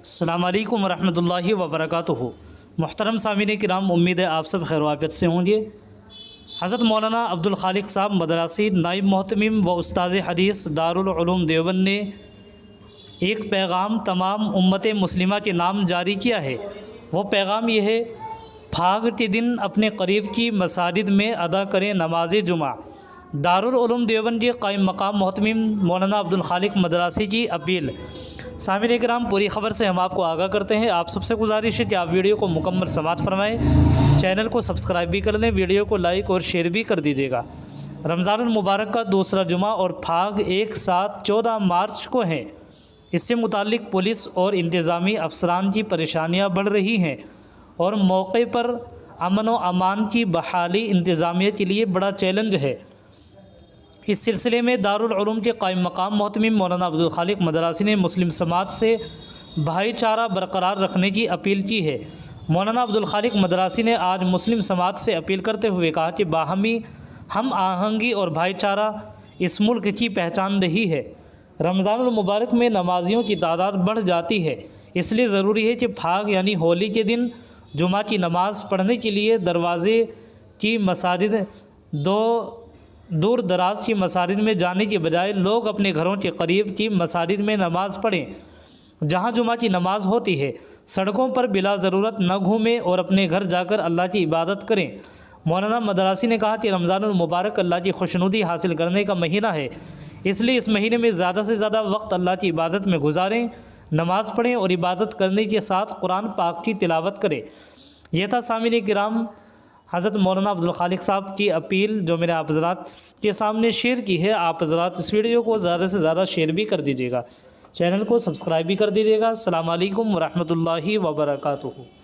अस्सलामुअलैकुम वरहमतुल्लाहि वबरकातुहू। मुहतरम सामीन किराम, उम्मीद है आप सब खैर वाफ़ियत से होंगे। हज़रत मौलाना अब्दुल खालिक साहब मदरासी नाइब मोहतमिम व उस्ताज़ हदीस दारुल उलूम देवबंद ने एक पैगाम तमाम उम्मत मुस्लिमा के नाम जारी किया है। वो पैगाम यह है, फाग के दिन अपने करीब की मसाजिद में अदा करें नमाज जुमा। दारुल उलूम देवबंद के कायम मकाम मोहतमिम मौलाना अब्दुल खालिक मदरासी की अपील। सामिन कराम, पूरी ख़बर से हम आपको आगाह करते हैं। आप सबसे गुजारिश है कि आप वीडियो को मुकम्मल समाअत फरमाएँ, चैनल को सब्सक्राइब भी कर लें, वीडियो को लाइक और शेयर भी कर दीजिएगा। रमज़ानुल मुबारक का दूसरा जुमा और फाग एक साथ 14 मार्च को है। इससे मुताल्लिक़ पुलिस और इंतज़ामी अफसरान की परेशानियाँ बढ़ रही हैं और मौके पर अमन व अमान की बहाली इंतज़ामिया के लिए बड़ा चैलेंज है। इस सिलसिले में दारुल उलूम के कायम मकाम मोहतमिम मौलाना अब्दुल खालिक मदरासी ने मुस्लिम समाज से भाईचारा बरकरार रखने की अपील की है। मौलाना अब्दुल खालिक मदरासी ने आज मुस्लिम समाज से अपील करते हुए कहा कि बाहमी हम आहंगी और भाईचारा इस मुल्क की पहचानदही है। रमज़ानुल मुबारक में नमाजियों की तादाद बढ़ जाती है, इसलिए ज़रूरी है कि फाग यानी होली के दिन जुमा की नमाज़ पढ़ने के लिए दरवाज़े की मसाजिद दूर दराज की मसाजिद में जाने के बजाय लोग अपने घरों के करीब की मसाजिद में नमाज़ पढ़ें जहां जुमा की नमाज़ होती है। सड़कों पर बिला ज़रूरत न घूमें और अपने घर जाकर अल्लाह की इबादत करें। मौलाना मदरासी ने कहा कि रमज़ानुल मुबारक अल्लाह की खुशनुदी हासिल करने का महीना है, इसलिए इस महीने में ज़्यादा से ज़्यादा वक्त अल्लाह की इबादत में गुजारें, नमाज़ पढ़ें और इबादत करने के साथ कुरान पाक की तिलावत करें। यह था सामिन किराम हज़रत मौलाना अब्दुल खालिक साहब की अपील जो मैंने आप हज़रात के सामने शेयर की है। आप हज़रात इस वीडियो को ज़्यादा से ज़्यादा शेयर भी कर दीजिएगा, चैनल को सब्सक्राइब भी कर दीजिएगा। अस्सलामु अलैकुम वरहमतुल्लाहि वबरकातुहू।